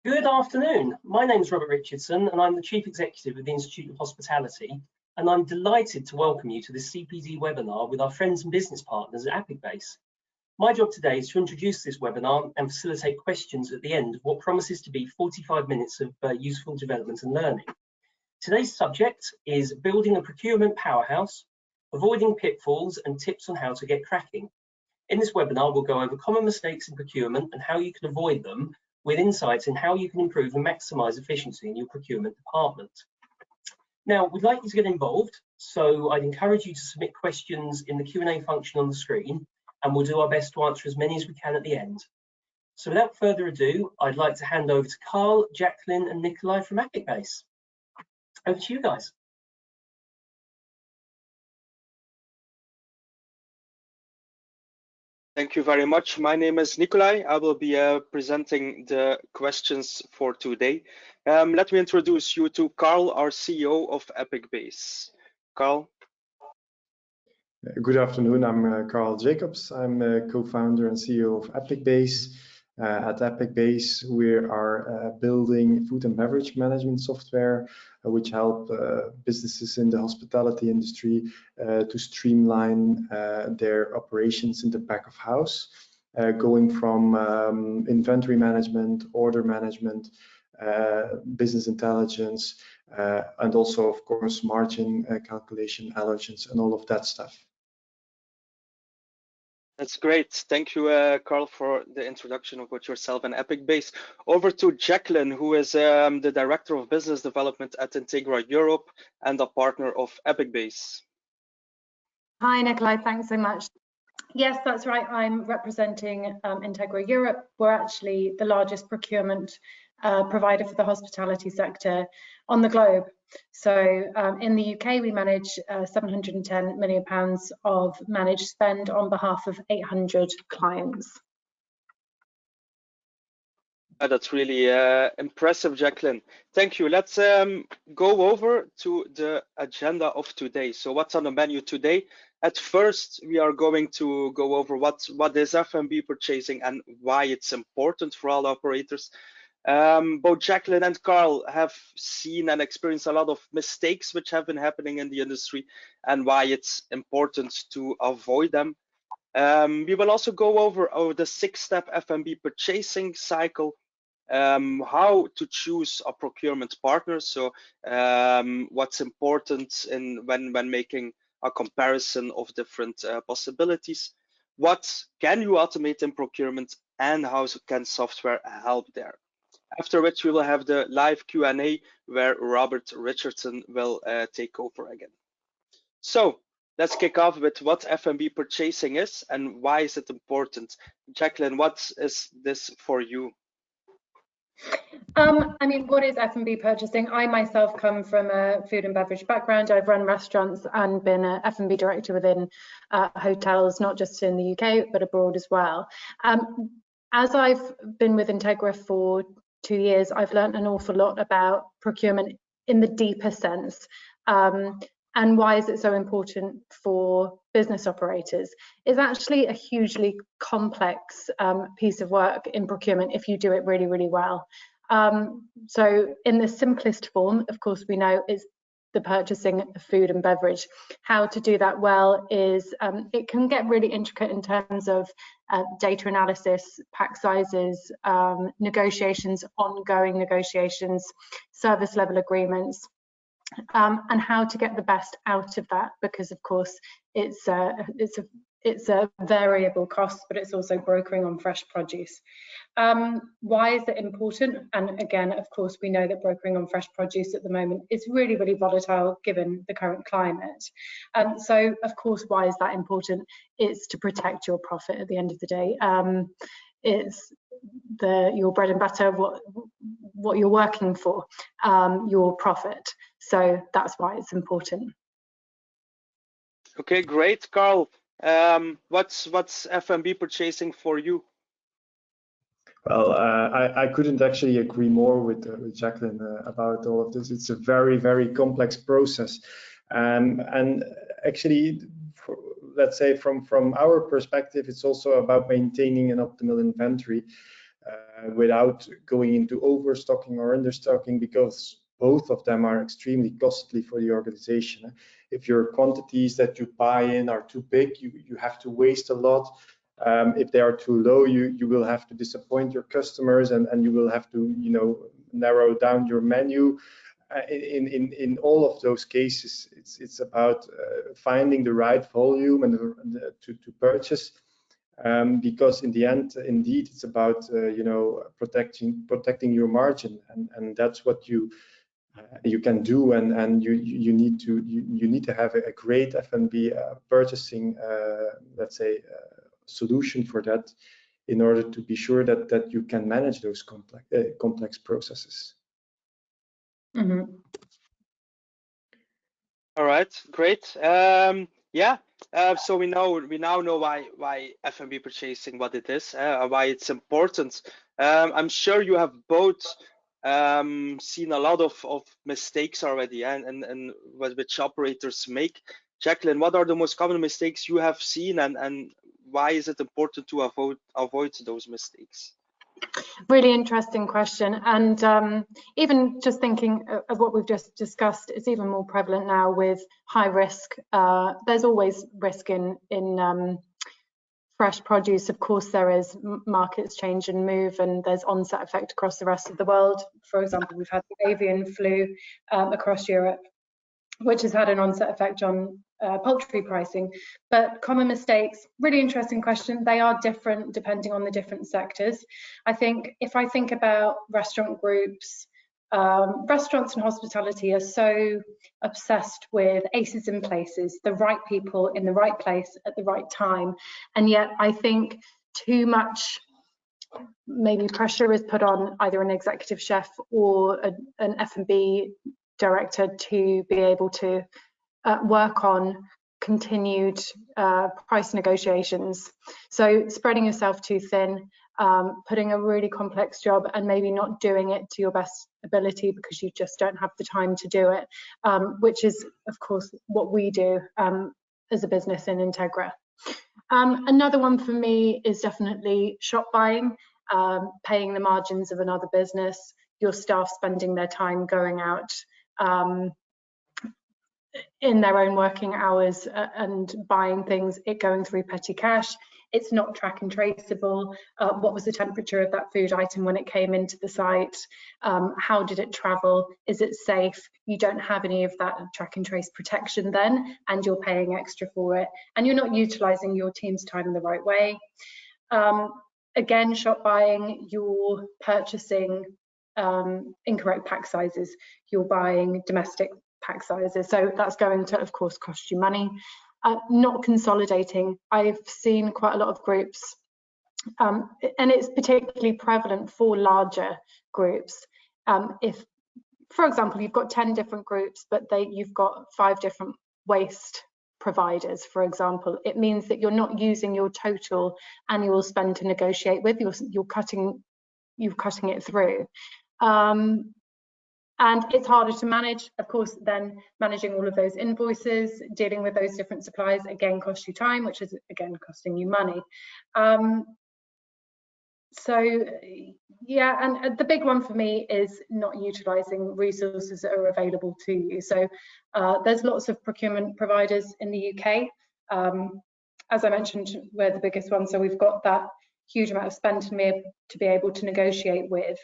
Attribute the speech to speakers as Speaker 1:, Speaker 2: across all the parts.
Speaker 1: Good afternoon. My name is Robert Richardson and I'm the Chief Executive of the Institute of Hospitality, and I'm delighted to welcome you to this CPD webinar with our friends and business partners at EpicBase. My job today is to introduce this webinar and facilitate questions at the end of what promises to be 45 minutes of useful development and learning. Today's subject is building a procurement powerhouse, avoiding pitfalls and tips on how to get cracking. In this webinar, we'll go over common mistakes in procurement and how you can avoid them, with insights in how you can improve and maximise efficiency in your procurement department. Now, we'd like you to get involved, so I'd encourage you to submit questions in the Q&A function on the screen, and we'll do our best to answer as many as we can at the end. So without further ado, I'd like to hand over to Carl, Jacqueline and Nikolai from EpicBase. Over to you guys.
Speaker 2: Thank you very much. My name is Nikolai. I will be presenting the questions for today. Let me introduce you to Carl, our CEO of EpicBase. Carl.
Speaker 3: Good afternoon. I'm Carl Jacobs. I'm co-founder and CEO of EpicBase. At EpicBase, we are building food and beverage management software, which help businesses in the hospitality industry to streamline their operations in the back of house, going from inventory management, order management, business intelligence, and also, of course, margin calculation, allergens, and all of that stuff.
Speaker 2: That's great. Thank you, Carl, for the introduction about yourself and EpicBase. Over to Jacqueline, who is the Director of Business Development at Integra Europe and a partner of EpicBase.
Speaker 4: Hi, Nikolai. Thanks so much. Yes, that's right. I'm representing Integra Europe. We're actually the largest procurement provider for the hospitality sector on the globe. So in the UK, we manage £710 million of managed spend on behalf of 800 clients.
Speaker 2: That's really impressive, Jacqueline. Thank you. Let's go over to the agenda of today. So what's on the menu today? At first, we are going to go over what is F&B purchasing and why it's important for all operators. Both Jacqueline and Carl have seen and experienced a lot of mistakes which have been happening in the industry and why it's important to avoid them. We will also go over the 6-step F&B purchasing cycle, how to choose a procurement partner. So what's important when making a comparison of different possibilities. What can you automate in procurement and how can software help there? After which we will have the live Q&A where Robert Richardson will take over again. So let's kick off with what F&B purchasing is and why is it important. Jacqueline, what is this for you?
Speaker 4: I mean, what is F&B purchasing? I myself come from a food and beverage background. I've run restaurants and been an F&B director within hotels, not just in the UK, but abroad as well. As I've been with Integra for 2 years, I've learned an awful lot about procurement in the deeper sense. And why is it so important for business operators? It's actually a hugely complex piece of work in procurement if you do it really, really well. So in the simplest form, of course, we know is the purchasing of food and beverage. How to do that well is it can get really intricate in terms of data analysis, pack sizes, negotiations, ongoing negotiations, service level agreements, and how to get the best out of that, because of course it's a variable cost, but it's also brokering on fresh produce. Why is it important? And again, of course, we know that brokering on fresh produce at the moment is really, really volatile given the current climate. So, of course, why is that important? It's to protect your profit at the end of the day. It's your bread and butter, what you're working for, your profit. So that's why it's important.
Speaker 2: Okay, great, Carl. What's F&B purchasing for you?
Speaker 3: Well, I couldn't actually agree more with Jacqueline about all of this. It's a very, very complex process, and actually, let's say from our perspective, it's also about maintaining an optimal inventory. without going into overstocking or understocking, because both of them are extremely costly for the organization. If your quantities that you buy in are too big, you have to waste a lot. If they are too low, you will have to disappoint your customers, and you will have to, you know, narrow down your menu. In all of those cases, it's about finding the right volume and to purchase, because in the end, indeed, it's about you know, protecting your margin, and that's what you can do, and you need to have a great F&B purchasing, let's say, solution for that, in order to be sure that you can manage those complex processes.
Speaker 4: Mm-hmm.
Speaker 2: All right, great. Yeah, so we now know why F&B purchasing, what it is, why it's important. I'm sure you have both seen a lot of mistakes already, and which operators make. Jacqueline, what are the most common mistakes you have seen, and why is it important to avoid those mistakes?
Speaker 4: Really interesting question, and even just thinking of what we've just discussed, it's even more prevalent now with high risk. There's always risk in fresh produce. Of course there is. Markets change and move, and there's onset effect across the rest of the world. For example, we've had the avian flu across Europe, which has had an onset effect on poultry pricing. But common mistakes, really interesting question. They are different depending on the different sectors. I think if I think about restaurant groups, restaurants and hospitality are so obsessed with aces in places, the right people in the right place at the right time. And yet I think too much maybe pressure is put on either an executive chef or an F&B director to be able to work on continued price negotiations. So spreading yourself too thin, putting a really complex job and maybe not doing it to your best ability because you just don't have the time to do it, which is of course what we do as a business in Integra. Another one for me is definitely shop buying, paying the margins of another business, your staff spending their time going out in their own working hours and buying things, it going through petty cash. It's not track and traceable. What was the temperature of that food item when it came into the site? How did it travel? Is it safe? You don't have any of that track and trace protection then, and you're paying extra for it, and you're not utilizing your team's time in the right way. Again, shop buying, you're purchasing incorrect pack sizes, you're buying domestic pack sizes, so that's going to of course cost you money. Not consolidating. I've seen quite a lot of groups, and it's particularly prevalent for larger groups. If, for example, you've got 10 different groups, but you've got 5 different waste providers, for example, it means that you're not using your total annual spend to negotiate with. You're cutting it through. And it's harder to manage, of course. Then managing all of those invoices, dealing with those different suppliers, again costs you time, which is again costing you money. So yeah, and the big one for me is not utilizing resources that are available to you. So there's lots of procurement providers in the UK. As I mentioned, we're the biggest one, so we've got that huge amount of spend to be able to negotiate with,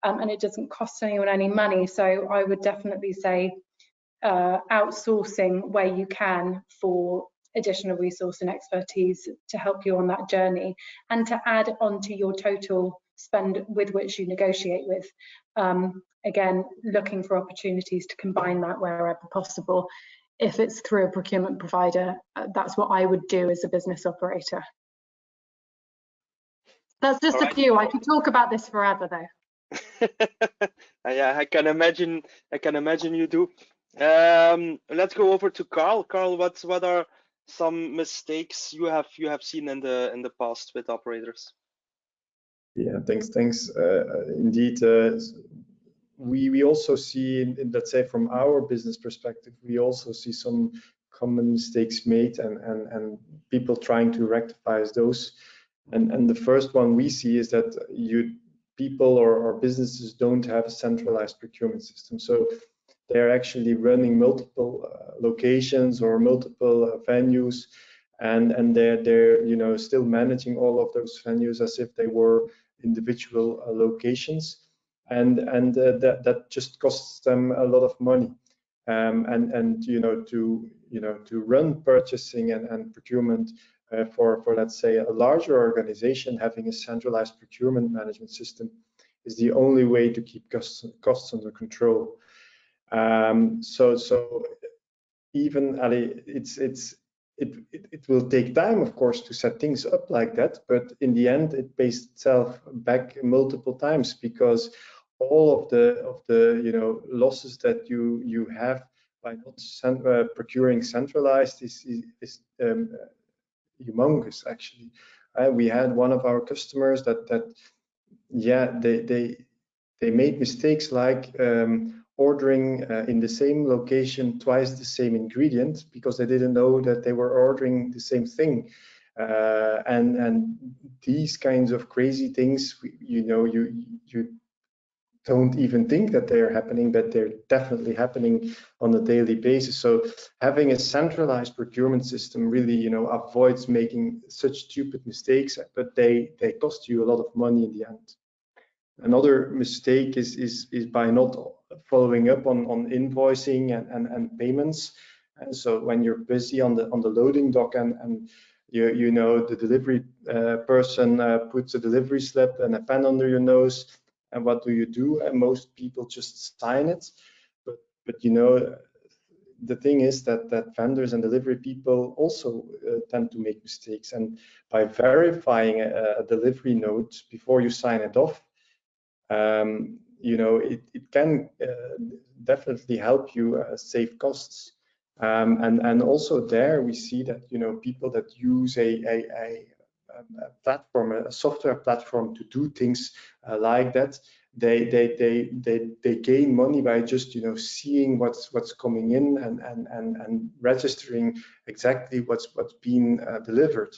Speaker 4: and it doesn't cost anyone any money. So I would definitely say outsourcing where you can for additional resource and expertise to help you on that journey, and to add on to your total spend with which you negotiate with. Again, looking for opportunities to combine that wherever possible. If it's through a procurement provider, that's what I would do as a business operator. That's just a few. I could talk about this forever though.
Speaker 2: Yeah, I can imagine you do. Let's go over to Carl. Carl, what are some mistakes you have seen in the past with operators?
Speaker 3: Yeah, thanks. Indeed, we also see, let's say from our business perspective, we also see some common mistakes made and people trying to rectify those. And the first one we see is that people or businesses don't have a centralized procurement system. So they're actually running multiple locations or multiple venues, and they're you know, still managing all of those venues as if they were individual locations, and that just costs them a lot of money. And you know, to run purchasing and procurement for let's say a larger organization, having a centralized procurement management system is the only way to keep costs under control. So even it will take time, of course, to set things up like that, but in the end it pays itself back multiple times, because all of the you know, losses that you have by not procuring centralized is humongous, actually. We had one of our customers that yeah, they made mistakes like ordering in the same location twice the same ingredient, because they didn't know that they were ordering the same thing. And these kinds of crazy things, you know, you don't even think that they are happening, but they're definitely happening on a daily basis. So having a centralized procurement system really, you know, avoids making such stupid mistakes, but they cost you a lot of money in the end. Another mistake is by not following up on invoicing and payments. And so when you're busy on the loading dock and you know, the delivery person puts a delivery slip and a pen under your nose, and what do? And most people just sign it. But you know, the thing is that vendors and delivery people also tend to make mistakes. And by verifying a delivery note before you sign it off, you know, it can definitely help you save costs. And also there we see that, you know, people that use a platform, a software platform to do things like that, they gain money by just, you know, seeing what's coming in and registering exactly what's being delivered.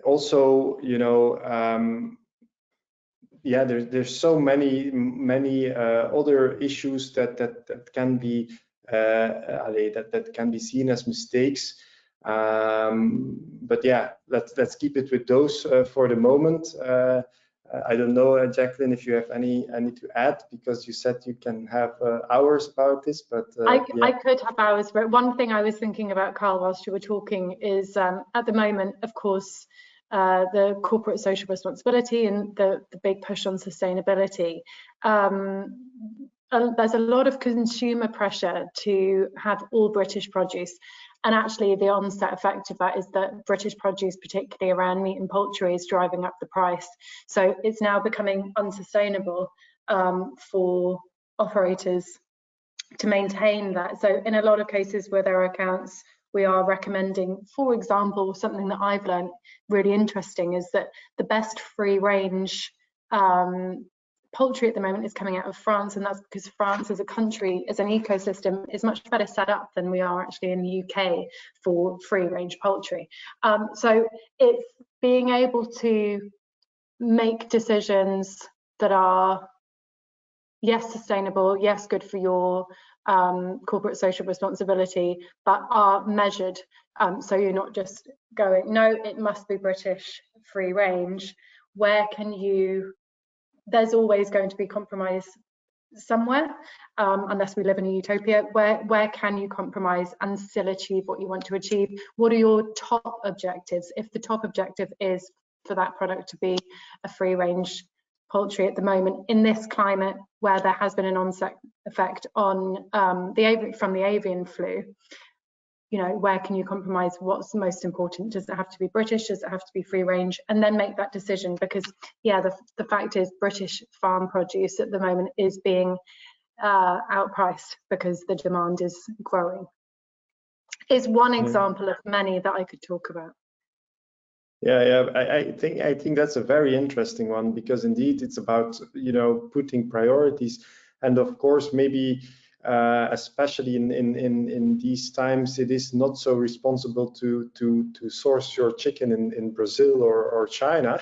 Speaker 3: Also, you know, yeah, there's so many other issues that can be that can be seen as mistakes. But yeah, let's keep it with those for the moment. I don't know, Jacqueline, if you have any to add, because you said you can have hours about this, but
Speaker 4: I could have hours. But one thing I was thinking about, Carl, whilst you were talking, is at the moment, of course, the corporate social responsibility and the big push on sustainability. There's a lot of consumer pressure to have all British produce. And actually the onset effect of that is that British produce, particularly around meat and poultry, is driving up the price. So it's now becoming unsustainable for operators to maintain that. So in a lot of cases where there are accounts, we are recommending, for example, something that I've learned really interesting is that the best free range poultry at the moment is coming out of France, and that's because France as a country, as an ecosystem, is much better set up than we are actually in the UK for free range poultry. So it's being able to make decisions that are, yes, sustainable, yes, good for your corporate social responsibility, but are measured. So you're not just going, no, it must be British free range. Where can you, there's always going to be compromise somewhere, unless we live in a utopia. Where can you compromise and still achieve what you want to achieve? What are your top objectives? If the top objective is for that product to be a free range poultry at the moment, in this climate where there has been an onset effect on from the avian flu, you know, where can you compromise? What's most important? Does it have to be British? Does it have to be free range? And then make that decision, because yeah, the fact is British farm produce at the moment is being outpriced because the demand is growing. Is one example of many that I could talk about.
Speaker 3: Yeah, I think that's a very interesting one, because indeed it's about, you know, putting priorities, and of course maybe especially in these times, it is not so responsible to source your chicken in Brazil or China,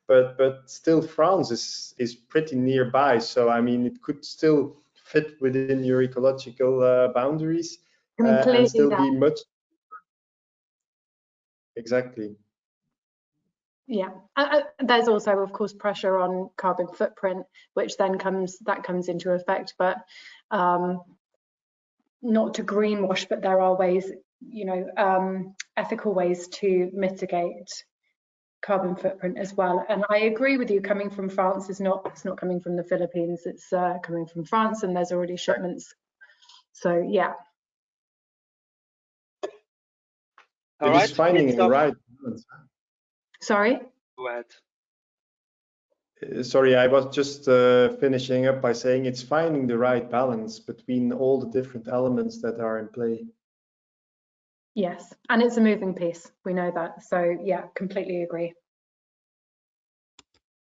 Speaker 3: but still France is pretty nearby. So I mean, it could still fit within your ecological boundaries and still be much. Exactly.
Speaker 4: Yeah, there's also, of course, pressure on carbon footprint, which then comes into effect, but not to greenwash, but there are ways, you know, ethical ways to mitigate carbon footprint as well. And I agree with you, coming from France it's not coming from the Philippines, it's coming from France, and there's already shipments. So yeah.
Speaker 2: All right,
Speaker 3: it's finding the right balance.
Speaker 4: Sorry?
Speaker 2: Go ahead.
Speaker 3: Sorry, I was just finishing up by saying it's finding the right balance between all the different elements that are in play.
Speaker 4: Yes, and it's a moving piece, we know that. So yeah, completely agree.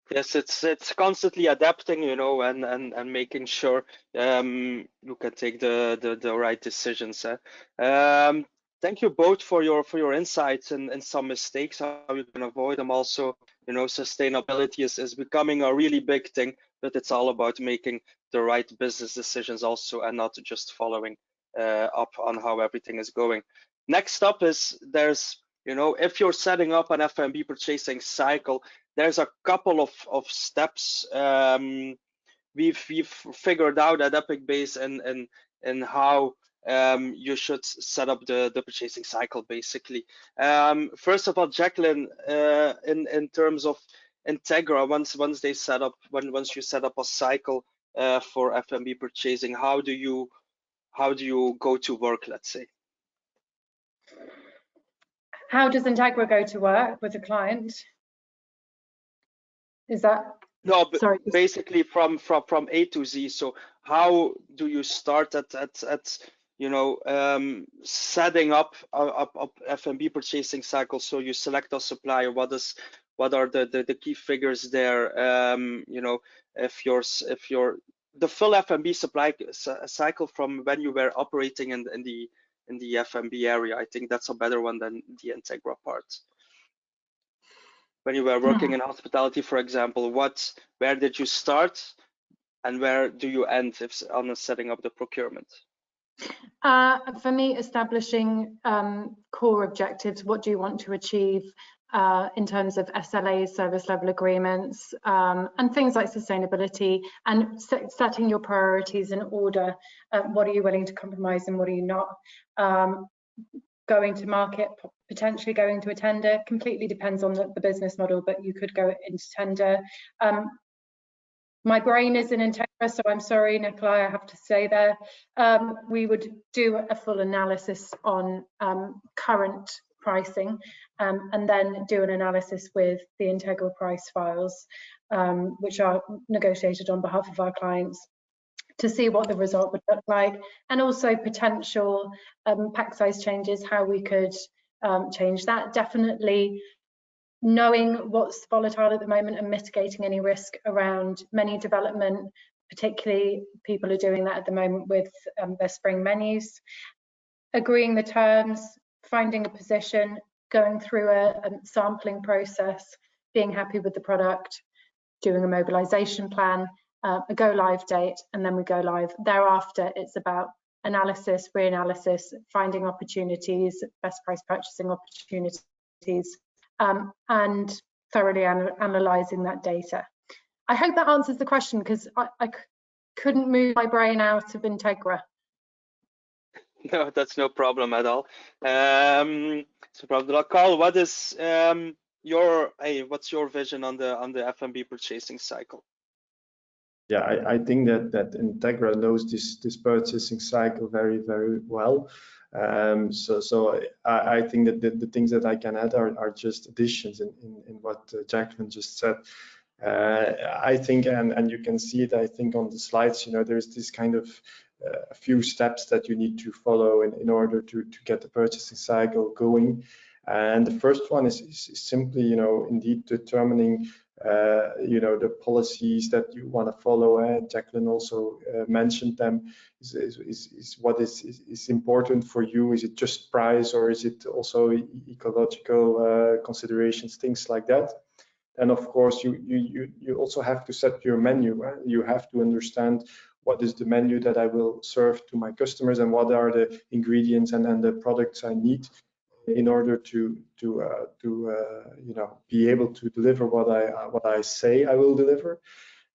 Speaker 2: Yes, it's constantly adapting, you know, and making sure you can take the right decisions. Thank you both for your insights and some mistakes, how you can avoid them. Also, you know, sustainability is becoming a really big thing, but it's all about making the right business decisions also, and not just following up on how everything is going. Next up is you know, if you're setting up an F&B purchasing cycle, there's a couple of steps we've figured out at EpicBase and how you should set up the purchasing cycle, basically. First of all, Jacqueline, in terms of Integra, once you set up a cycle for F&B purchasing, how do you go to work, let's say?
Speaker 4: How does Integra go to work with a client? Is that?
Speaker 2: No, but
Speaker 4: sorry,
Speaker 2: basically from A to Z. So how do you start at you know, setting up F&B purchasing cycle? So you select a supplier. What are the key figures there? You know, if you're the full F&B supply cycle from when you were operating in the F&B area. I think that's a better one than the Integra part. When you were working in hospitality, for example, where did you start and where do you end on setting up the procurement?
Speaker 4: For me, establishing core objectives. What do you want to achieve in terms of SLAs, service level agreements, and things like sustainability, and setting your priorities in order. What are you willing to compromise and what are you not? Going to market, potentially going to a tender, completely depends on the business model, but you could go into tender. My brain is in Integra, so I'm sorry, Nikolai, I have to say there. We would do a full analysis on current pricing and then do an analysis with the Integra price files, which are negotiated on behalf of our clients, to see what the result would look like, and also potential pack size changes, how we could change that. Definitely knowing what's volatile at the moment and mitigating any risk around menu development, particularly people are doing that at the moment with their spring menus. Agreeing the terms, finding a position, going through a sampling process, being happy with the product, doing a mobilization plan, a go live date, and then we go live. Thereafter, it's about analysis, reanalysis, finding opportunities, best price purchasing opportunities, and thoroughly analysing that data. I hope that answers the question, because I couldn't move my brain out of Integra.
Speaker 2: No, that's no problem at all. So, Carl, what is what's your vision on the F&B purchasing cycle?
Speaker 3: Yeah, I think that Integra knows this purchasing cycle very, very well. So I think that the things that I can add are just additions in what Jacqueline just said. I think, and you can see it, I think, on the slides, you know, there's this kind of a few steps that you need to follow in order to get the purchasing cycle going. And the first one is simply, you know, indeed determining you know, the policies that you want to follow. Jacqueline also mentioned them. Is what is important for you? Is it just price, or is it also ecological considerations, things like that? And of course, you also have to set your menu. You have to understand what is the menu that I will serve to my customers, and what are the ingredients and the products I need in order to you know, be able to deliver what I say I will deliver.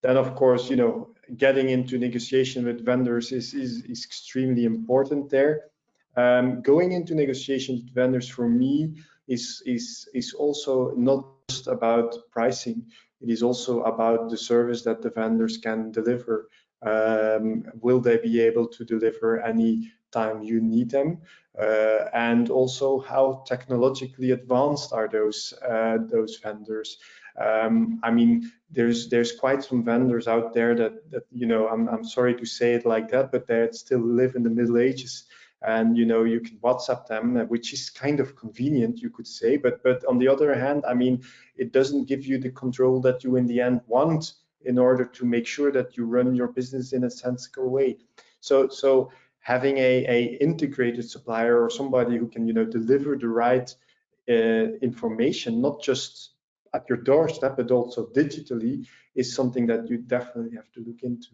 Speaker 3: Then of course, you know, getting into negotiation with vendors is extremely important there. Going into negotiation with vendors for me is also not just about pricing. It is also about the service that the vendors can deliver. Will they be able to deliver any time you need them? And also, how technologically advanced are those vendors? I mean, there's quite some vendors out there that you know, I'm sorry to say it like that, but they still live in the Middle Ages. And you know, you can WhatsApp them, which is kind of convenient, you could say, but on the other hand, I mean, it doesn't give you the control that you in the end want in order to make sure that you run your business in a sensible way. So having a integrated supplier, or somebody who can, you know, deliver the right information, not just at your doorstep, but also digitally, is something that you definitely have to look into.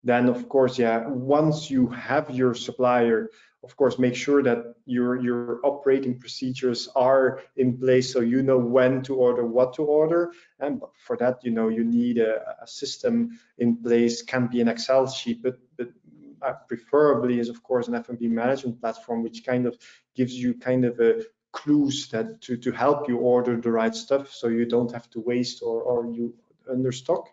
Speaker 3: Then of course, yeah, once you have your supplier, of course, make sure that your operating procedures are in place, so you know when to order, what to order. And for that, you know, you need a system in place. Can be an Excel sheet, but preferably is of course an F&B management platform, which kind of gives you kind of a clues that to help you order the right stuff, so you don't have to waste or you understock.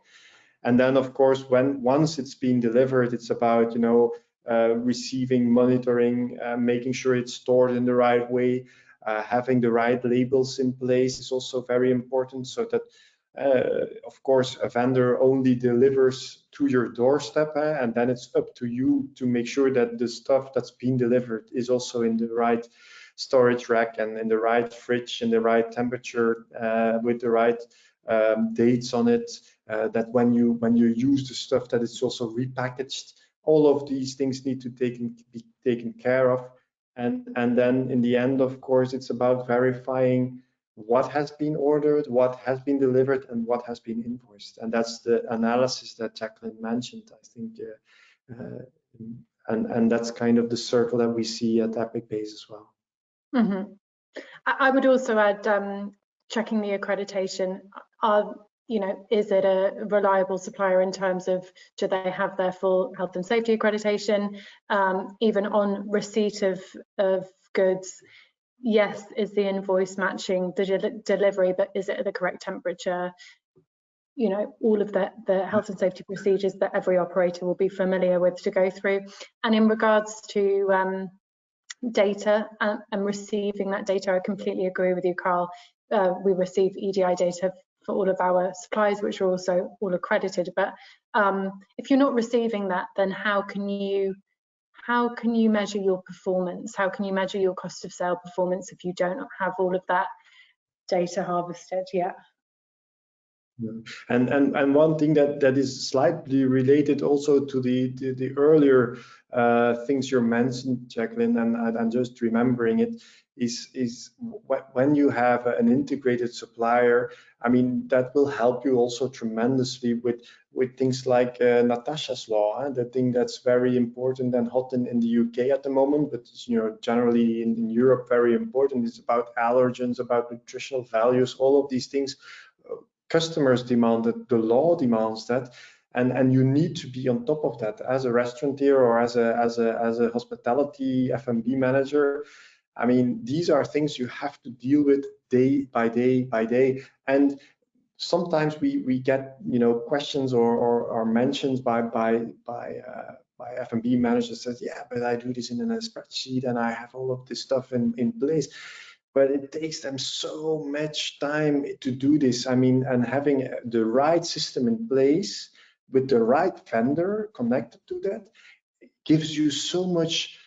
Speaker 3: And then of course, once it's been delivered, it's about, you know, receiving, monitoring, making sure it's stored in the right way, having the right labels in place is also very important, so that of course a vendor only delivers to your doorstep, and then it's up to you to make sure that the stuff that's been delivered is also in the right storage rack and in the right fridge, in the right temperature, with the right dates on it, that when you use the stuff, that it's also repackaged. All of these things need to be taken care of. And then in the end, of course, it's about verifying what has been ordered, what has been delivered, and what has been invoiced. And that's the analysis that Jacqueline mentioned, I think. And that's kind of the circle that we see at Epic Base as well.
Speaker 4: Mm-hmm. I would also add checking the accreditation. You know, is it a reliable supplier in terms of, do they have their full health and safety accreditation? Even on receipt of goods, yes, is the invoice matching the delivery, but is it at the correct temperature? You know, all of the health and safety procedures that every operator will be familiar with to go through. And in regards to data and receiving that data, I completely agree with you, Carl. We receive EDI data for all of our suppliers, which are also all accredited. But if you're not receiving that, then how can you measure your performance? How can you measure your cost of sale performance if you don't have all of that data harvested yet?
Speaker 3: And one thing that is slightly related also to the earlier things you mentioned, Jacqueline, and I'm just remembering it, is when you have an integrated supplier, I mean, that will help you also tremendously with things like Natasha's law, the thing that's very important and hot in the UK at the moment, but you know, generally in Europe very important. It's about allergens, about nutritional values, all of these things. Customers demand it, the law demands that, and you need to be on top of that as a restaurateur or as a hospitality F&B manager. I mean, these are things you have to deal with day by day by day. And sometimes we get, you know, questions or mentions by F&B managers says, yeah, but I do this in a spreadsheet and I have all of this stuff in place. But it takes them so much time to do this. I mean, and having the right system in place with the right vendor connected to that gives you so much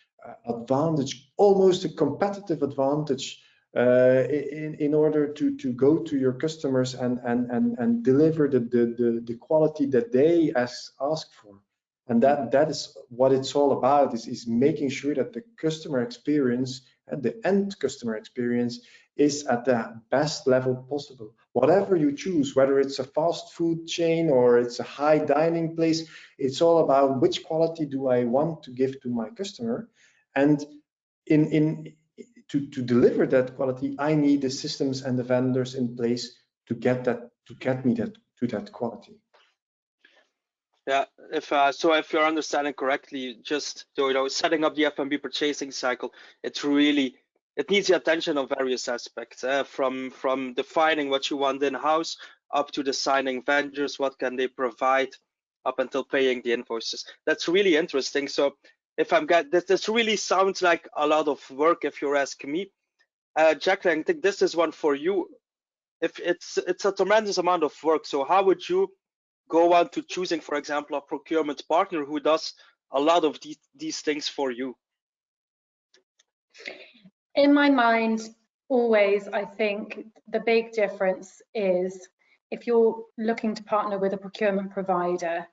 Speaker 3: advantage, almost a competitive advantage in order to go to your customers and deliver the quality that they ask for. And that is what it's all about, is making sure that the customer experience and the end customer experience is at the best level possible. Whatever you choose, whether it's a fast food chain or it's a high dining place, it's all about which quality do I want to give to my customer. And to deliver that quality, I need the systems and the vendors in place to get me to that quality.
Speaker 2: Yeah, so if you're understanding correctly, just setting up the F&B purchasing cycle, it needs the attention of various aspects, from defining what you want in-house up to designing vendors, what can they provide, up until paying the invoices. That's really interesting. So if this really sounds like a lot of work, if you're asking me. Jacqueline, I think this is one for you. If it's a tremendous amount of work, so how would you go on to choosing, for example, a procurement partner who does a lot of these things for you?
Speaker 4: In my mind, always, I think the big difference is if you're looking to partner with a procurement provider,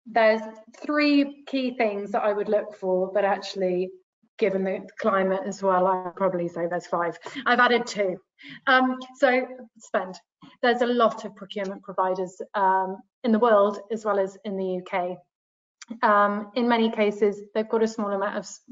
Speaker 4: there's 3 key things that I would look for, but actually, given the climate as well, I'd probably say there's 5. I've added 2. So spend. There's a lot of procurement providers in the world as well as in the UK. In many cases, they've got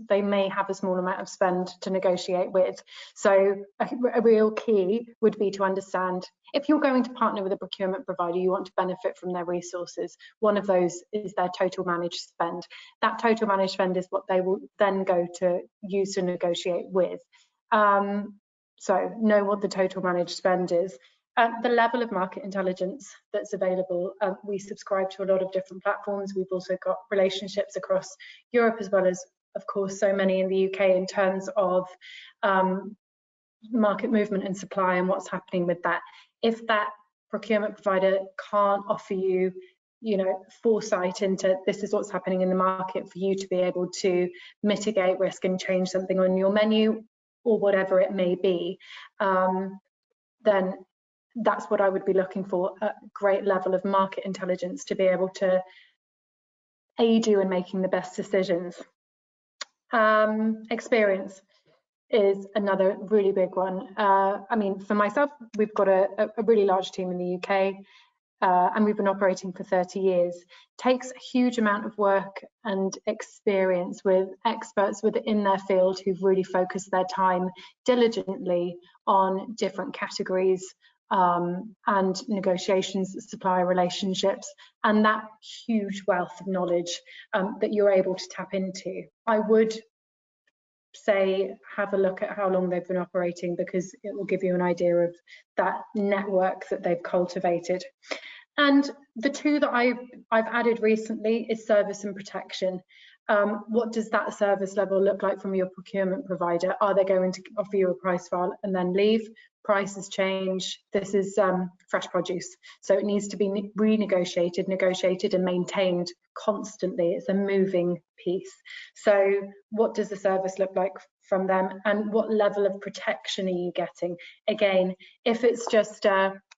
Speaker 4: they may have a small amount of spend to negotiate with. So a real key would be to understand, if you're going to partner with a procurement provider, you want to benefit from their resources. One of those is their total managed spend. That total managed spend is what they will then go to use to negotiate with. So know what the total managed spend is. The level of market intelligence that's available, we subscribe to a lot of different platforms. We've also got relationships across Europe, as well as, of course, so many in the UK in terms of market movement and supply and what's happening with that. If that procurement provider can't offer you, foresight into this is what's happening in the market for you to be able to mitigate risk and change something on your menu or whatever it may be, then that's what I would be looking for, a great level of market intelligence to be able to aid you in making the best decisions. Experience is another really big one. I mean, for myself, we've got a really large team in the UK, and we've been operating for 30 years. Takes a huge amount of work and experience with experts within their field who've really focused their time diligently on different categories and negotiations, supplier relationships, and that huge wealth of knowledge that you're able to tap into. I would say have a look at how long they've been operating, because it will give you an idea of that network that they've cultivated. And the 2 that I've added recently is service and protection. What does that service level look like from your procurement provider? Are they going to offer you a price file and then leave? Prices change. This is fresh produce, so it needs to be renegotiated, negotiated and maintained constantly. It's a moving piece. So what does the service look like from them, and what level of protection are you getting? Again, if it's just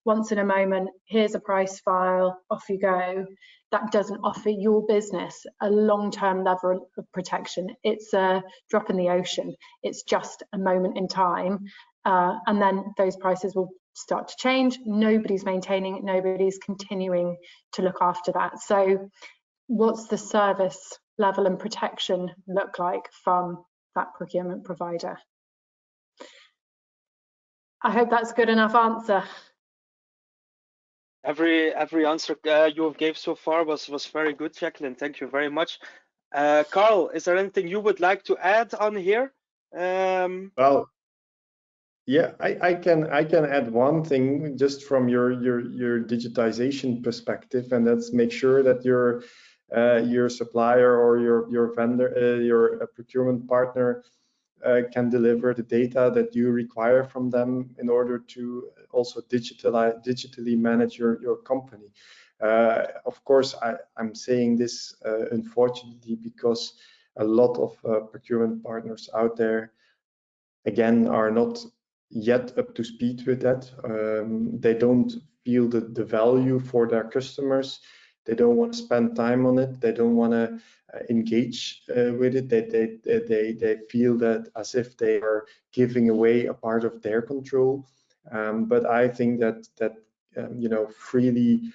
Speaker 4: once in a moment, here's a price file, off you go, that doesn't offer your business a long-term level of protection. It's a drop in the ocean. It's just a moment in time. And then those prices will start to change. Nobody's maintaining it. Nobody's continuing to look after that. So what's the service level and protection look like from that procurement provider? I hope that's a good enough answer.
Speaker 2: Every answer you gave so far was very good, Jacqueline. Thank you very much. Carl, is there anything you would like to add on here?
Speaker 3: Well, yeah, I can add one thing just from your digitization perspective, and that's make sure that your supplier or your vendor, your procurement partner can deliver the data that you require from them in order to also digitally manage your company. Of course, I'm saying this unfortunately because a lot of procurement partners out there, again, are not yet up to speed with that. They don't feel the value for their customers. They don't want to spend time on it. They don't want to engage with it. They feel that as if they are giving away a part of their control. But I think that freely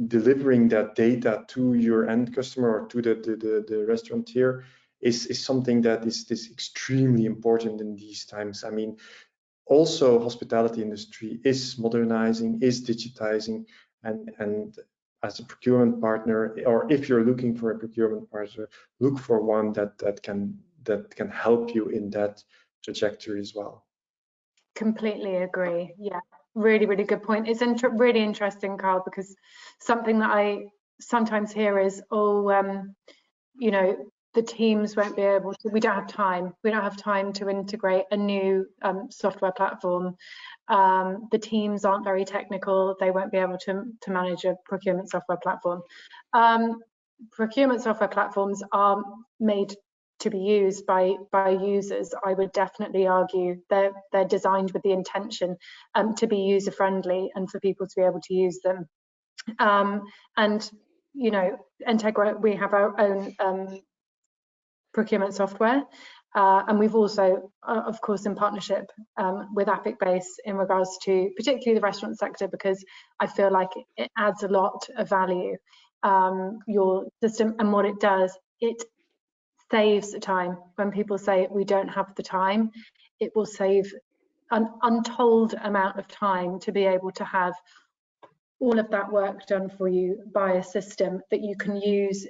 Speaker 3: delivering that data to your end customer or to the restaurateur is something that is extremely important in these times. I mean, also hospitality industry is modernizing, is digitizing, and as a procurement partner, or if you're looking for a procurement partner, look for one that can help you in that trajectory as well.
Speaker 4: Completely agree. Yeah, really, really good point. It's really interesting, Carl, because something that I sometimes hear is, you know, the teams won't be able to, we don't have time. We don't have time to integrate a new software platform. The teams aren't very technical. They won't be able to manage a procurement software platform. Procurement software platforms are made to be used by users. I would definitely argue they're designed with the intention to be user friendly and for people to be able to use them. And you know, Entegra, we have our own procurement software, and we've also, of course, in partnership with AppicBase in regards to particularly the restaurant sector, because I feel like it adds a lot of value. Your system, and what it does, it saves time. When people say we don't have the time, it will save an untold amount of time to be able to have all of that work done for you by a system that you can use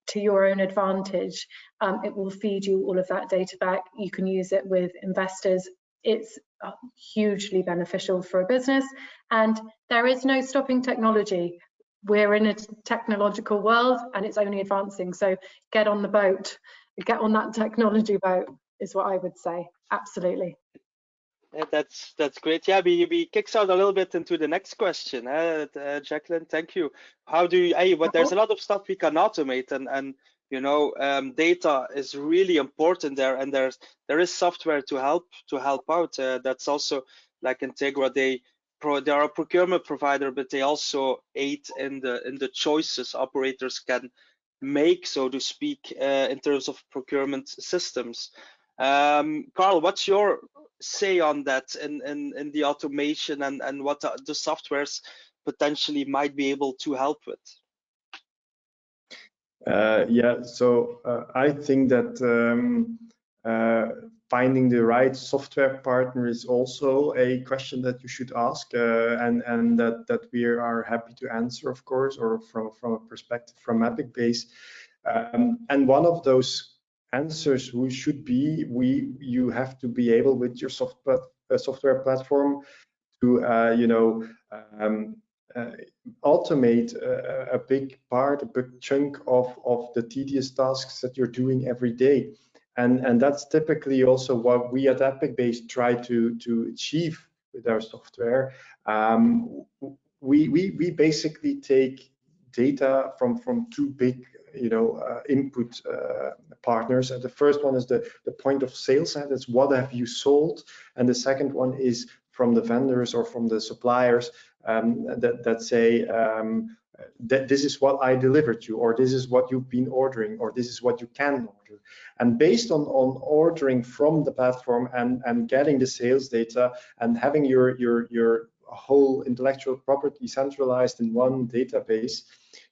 Speaker 4: to your own advantage. It will feed you all of that data back. You can use it with investors. It's hugely beneficial for a business, and there is no stopping technology. We're in a technological world and it's only advancing. So get on the boat, get on that technology boat is what I would say. Absolutely.
Speaker 2: Yeah, that's great. Yeah, we kicks out a little bit into the next question, Jacqueline. Thank you. How do you? But there's a lot of stuff we can automate, and you know, data is really important there, and there is software to help out. That's also like Entegra. They are a procurement provider, but they also aid in the choices operators can make, so to speak, in terms of procurement systems. Carl, what's your say on that in the automation and what the softwares potentially might be able to help with?
Speaker 3: Yeah, so I think that finding the right software partner is also a question that you should ask, and that we are happy to answer, of course, or from a perspective from AppicBase. And one of those answers should be you have to be able with your software platform to automate a big chunk of the tedious tasks that you're doing every day. And that's typically also what we at AppicBase try to achieve with our software. We basically take data from two big input partners. And the first one is the point of sale side. That's what have you sold, and the second one is from the vendors or from the suppliers that say that this is what I delivered you, or this is what you've been ordering, or this is what you can order. And based on ordering from the platform and getting the sales data and having your whole intellectual property centralized in one database,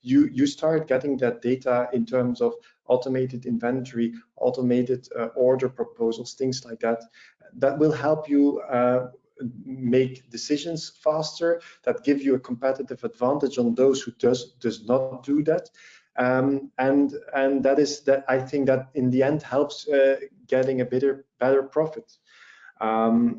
Speaker 3: you start getting that data in terms of automated inventory, automated order proposals, things like that. That will help you make decisions faster, that give you a competitive advantage on those who does not do that. And that I think that in the end helps getting a better profit.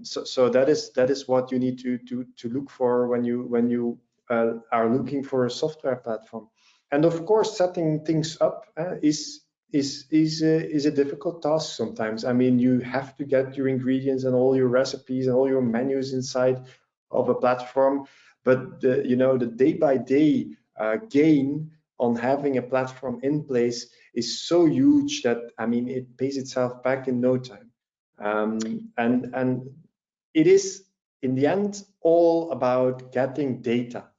Speaker 3: So that is what you need to look for when you are looking for a software platform. And of course, setting things up is a difficult task sometimes. I mean, you have to get your ingredients and all your recipes and all your menus inside of a platform, but the day-by-day gain on having a platform in place is so huge that, I mean, it pays itself back in no time. And it is in the end all about getting data.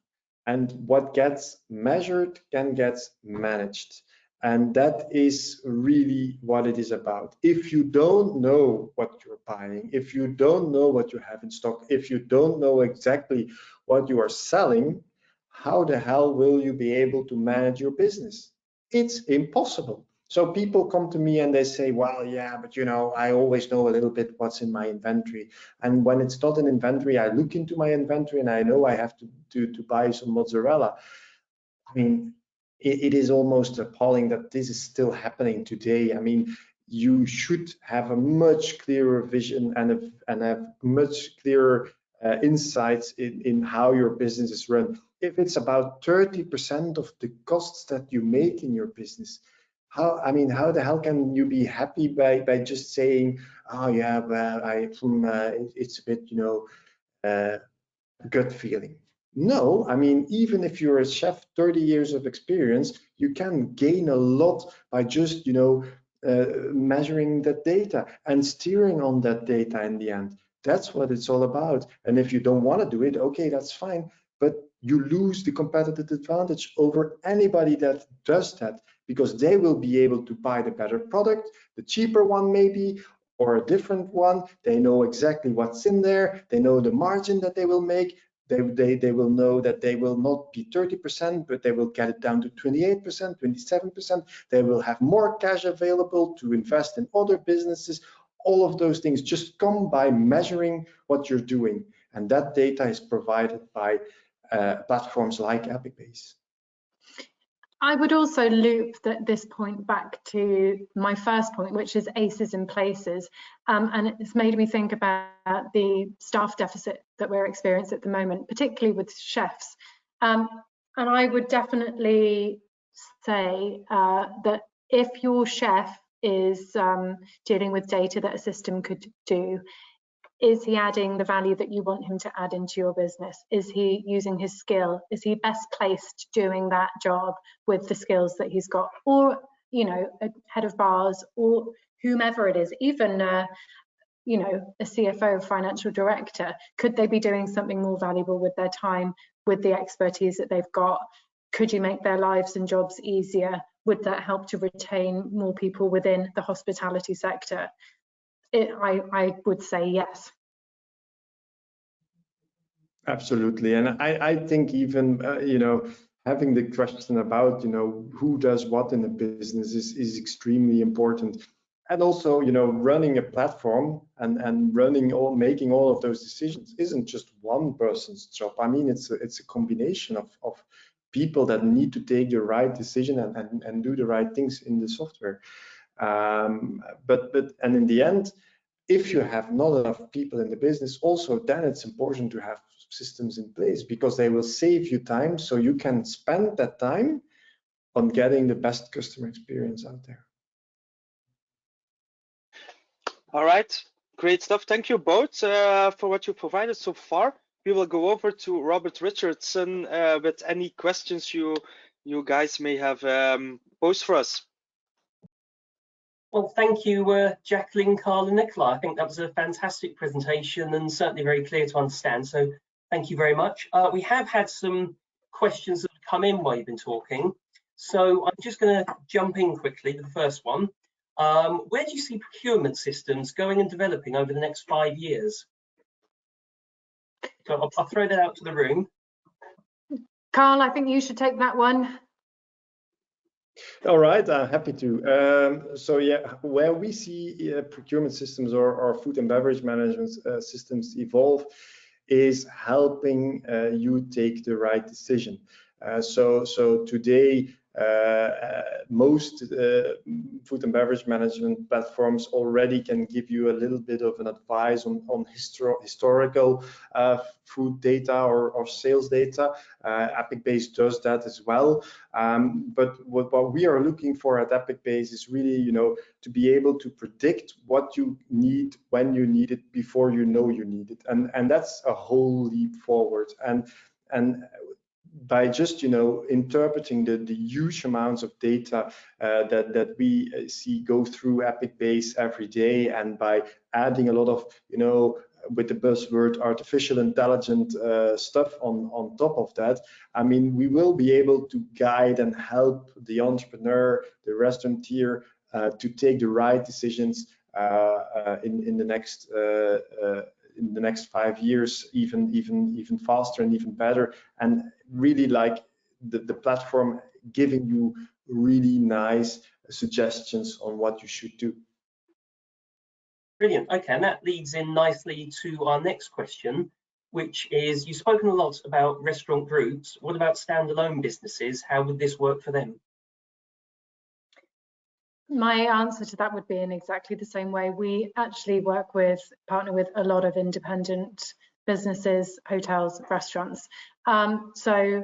Speaker 3: And what gets measured can get managed. And that is really what it is about. If you don't know what you're buying, if you don't know what you have in stock, if you don't know exactly what you are selling, how the hell will you be able to manage your business? It's impossible. So people come to me and they say, well, yeah, but you know, I always know a little bit what's in my inventory. And when it's not an inventory, I look into my inventory and I know I have to buy some mozzarella. I mean, it is almost appalling that this is still happening today. I mean, you should have a much clearer vision and have much clearer insights in how your business is run. If it's about 30% of the costs that you make in your business, how the hell can you be happy by just saying, oh yeah, well, it's a bit, you know, gut feeling? No, I mean, even if you're a chef, 30 years of experience, you can gain a lot by just, you know, measuring that data and steering on that data in the end. That's what it's all about. And if you don't want to do it, okay, that's fine. But you lose the competitive advantage over anybody that does that, because they will be able to buy the better product, the cheaper one maybe, or a different one. They know exactly what's in there. They know the margin that they will make. They will know that they will not be 30%, but they will get it down to 28%, 27%. They will have more cash available to invest in other businesses. All of those things just come by measuring what you're doing. And that data is provided by platforms like Epicbase.
Speaker 4: I would also loop this point back to my first point, which is aces in places. And it's made me think about the staff deficit that we're experiencing at the moment, particularly with chefs. And I would definitely say that if your chef is dealing with data that a system could do, is he adding the value that you want him to add into your business? Is he using his skill? Is he best placed doing that job with the skills that he's got? Or, you know, a head of bars or whomever it is, even, you know, a CFO, financial director, could they be doing something more valuable with their time, with the expertise that they've got? Could you make their lives and jobs easier? Would that help to retain more people within the hospitality sector? I would say yes.
Speaker 3: Absolutely, and I think even you know, having the question about, you know, who does what in a business is extremely important, and also, you know, running a platform and making all of those decisions isn't just one person's job. I mean, it's a combination of people that need to take the right decision and do the right things in the software. But in the end, if you have not enough people in the business, also then it's important to have systems in place, because they will save you time, so you can spend that time on getting the best customer experience out there.
Speaker 2: All right, great stuff. Thank you both for what you provided so far. We will go over to Robert Richardson with any questions you guys may have posed for us.
Speaker 1: Well, thank you, Jacqueline, Carl, and Nicola. I think that was a fantastic presentation and certainly very clear to understand. So thank you very much. We have had some questions that have come in while you've been talking. So I'm just going to jump in quickly with the first one. Where do you see procurement systems going and developing over the next 5 years? So I'll throw that out to the room.
Speaker 4: Carl, I think you should take that one.
Speaker 3: All right, happy to. So yeah, where we see procurement systems or food and beverage management systems evolve is helping you take the right decision. So today, most food and beverage management platforms already can give you a little bit of an advice on historical food data or sales data. Epicbase does that as well. But what we are looking for at Epicbase is really, you know, to be able to predict what you need when you need it before you know you need it, and that's a whole leap forward. And by just, you know, interpreting the huge amounts of data that we see go through Epicbase every day, and by adding a lot of, you know, with the buzzword artificial intelligence stuff on top of that, I mean, we will be able to guide and help the entrepreneur, the restaurateur, to take the right decisions in the next 5 years, even faster and even better, and really like the platform giving you really nice suggestions on what you should do.
Speaker 1: Brilliant. Okay, and that leads in nicely to our next question, which is, you've spoken a lot about restaurant groups. What about standalone businesses? How would this work for them?
Speaker 4: My answer to that would be in exactly the same way. We actually partner with a lot of independent businesses, hotels, restaurants. So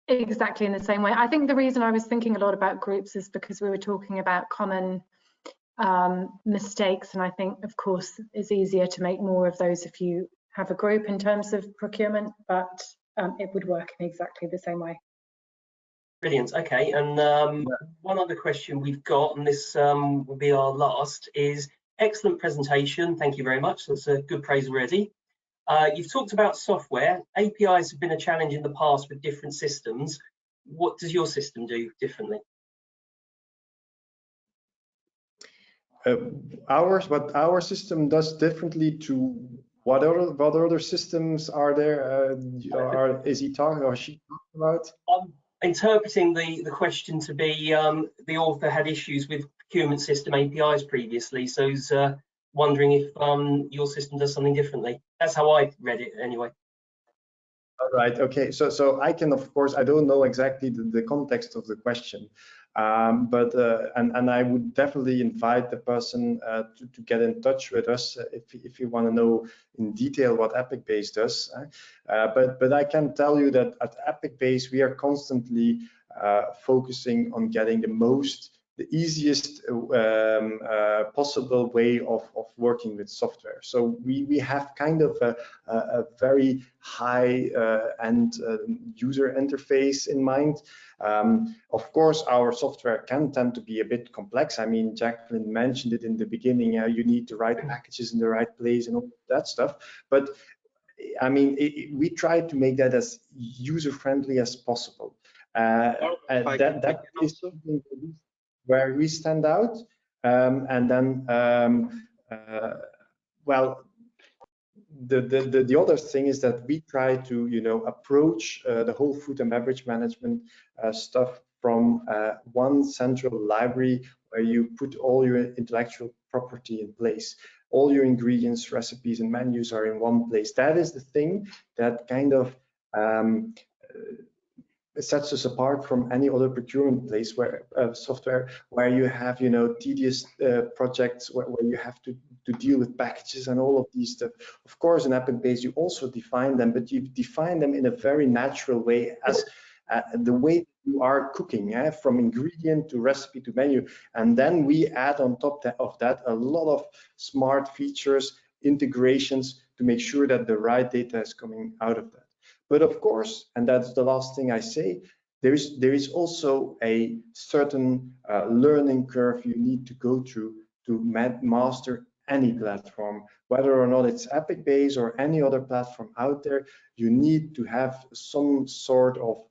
Speaker 4: exactly in the same way. I think the reason I was thinking a lot about groups is because we were talking about common mistakes, and I think, of course, it's easier to make more of those if you have a group in terms of procurement, but it would work in exactly the same way.
Speaker 1: Brilliant. Okay, and one other question we've got, and this will be our last, is excellent presentation. Thank you very much. That's a good praise already. You've talked about software. APIs have been a challenge in the past with different systems. What does your system do differently?
Speaker 3: What our system does differently to what other systems are there? Is he talking or she talking about?
Speaker 1: I'm interpreting the question to be the author had issues with procurement system APIs previously, so he's wondering if your system does something differently. That's how I read it anyway.
Speaker 3: All right. Okay. So I can, of course, I don't know exactly the context of the question, but I would definitely invite the person to get in touch with us if you want to know in detail what EpicBase does. But I can tell you that at EpicBase we are constantly focusing on getting the easiest possible way of working with software. So we have kind of a very high end user interface in mind. Of course, our software can tend to be a bit complex. I mean, Jacqueline mentioned it in the beginning. You need to write packages in the right place and all that stuff. But I mean, we try to make that as user-friendly as possible. That is something where we stand out, and then well, the other thing is that we try to approach the whole food and beverage management stuff from one central library where you put all your intellectual property in place. All your ingredients, recipes, and menus are in one place. That is the thing that kind of sets us apart from any other procurement place where software where you have tedious projects where you have to deal with packages and all of these stuff. Of course, in EpicBase you also define them, but you define them in a very natural way, as the way you are cooking, from ingredient to recipe to menu, and then we add on top of that a lot of smart features, integrations to make sure that the right data is coming out of that. But of course, and that's the last thing I say, there is also a certain learning curve you need to go through to master any platform, whether or not it's EpicBase or any other platform out there. You need to have some sort of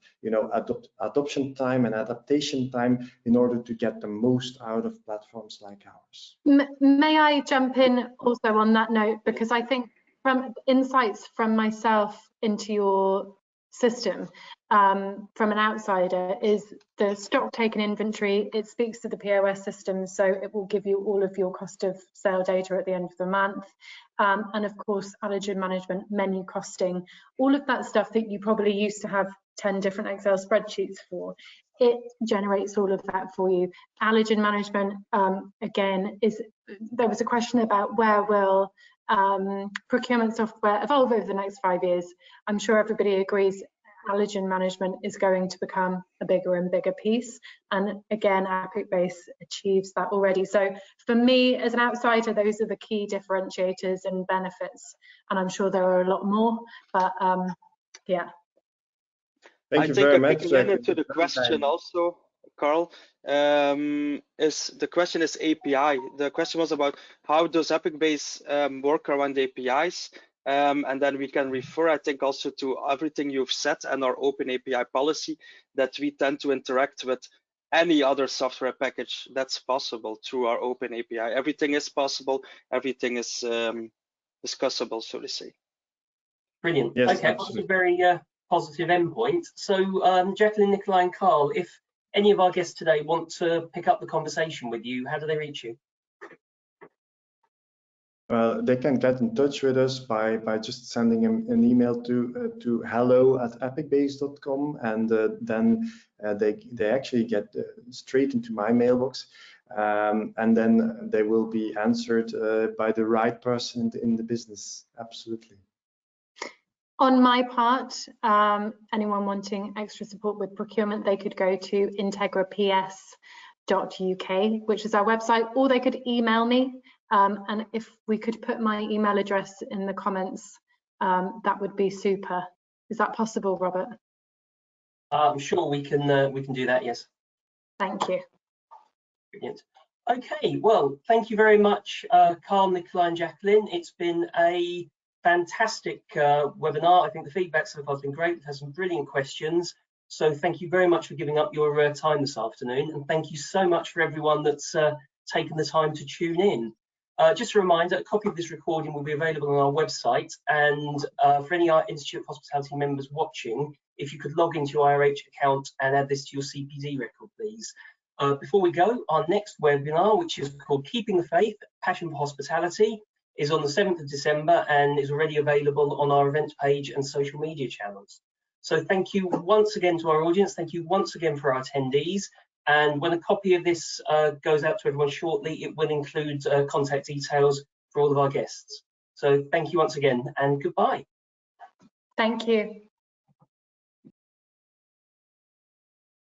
Speaker 3: adoption time and adaptation time in order to get the most out of platforms like ours.
Speaker 4: May I jump in also on that note, because I think from insights from myself into your system from an outsider is the stock taken inventory. It speaks to the POS system, so it will give you all of your cost of sale data at the end of the month, and of course allergen management, menu costing, all of that stuff that you probably used to have 10 different Excel spreadsheets for. It generates all of that for you. Allergen management, again, there was a question about where will procurement software evolve over the next 5 years. I'm sure everybody agrees allergen management is going to become a bigger and bigger piece, and again EpicBase achieves that already. So for me as an outsider, those are the key differentiators and benefits, and I'm sure there are a lot more, but yeah.
Speaker 3: Thank you very much.
Speaker 2: Picking into the question also, Carl, is the question is API. The question was about how does EpicBase work around APIs? And then we can refer, I think, also to everything you've said and our open API policy, that we tend to interact with any other software package that's possible through our open API. Everything is possible, everything is discussable, so to say.
Speaker 1: Brilliant.
Speaker 3: Yes,
Speaker 1: okay, that's a very positive endpoint. So Jacqueline, Nikolai and Carl, if any of our guests today want to pick up the conversation with you, how do they reach you?
Speaker 3: Well, they can get in touch with us by just sending an email to hello@epicbase.com, and then they actually get straight into my mailbox, and then they will be answered by the right person in the business. Absolutely.
Speaker 4: On my part, anyone wanting extra support with procurement, they could go to integraps.uk, which is our website, or they could email me. And if we could put my email address in the comments, that would be super. Is that possible, Robert?
Speaker 1: I'm sure we can do that, yes.
Speaker 4: Thank you.
Speaker 1: Brilliant. Okay, well, thank you very much, Carl, Nikolai and Jacqueline. It's been a fantastic webinar. I think the feedback so far has been great. We've had some brilliant questions. So thank you very much for giving up your time this afternoon. And thank you so much for everyone that's taken the time to tune in. Just a reminder, a copy of this recording will be available on our website, and for any Institute of Hospitality members watching, if you could log into your IRH account and add this to your CPD record, please. Before we go, our next webinar, which is called Keeping the Faith, Passion for Hospitality, is on the 7th of December and is already available on our events page and social media channels. So thank you once again to our audience, thank you once again for our attendees. And when a copy of this goes out to everyone shortly, it will include contact details for all of our guests. So thank you once again and goodbye.
Speaker 4: Thank you.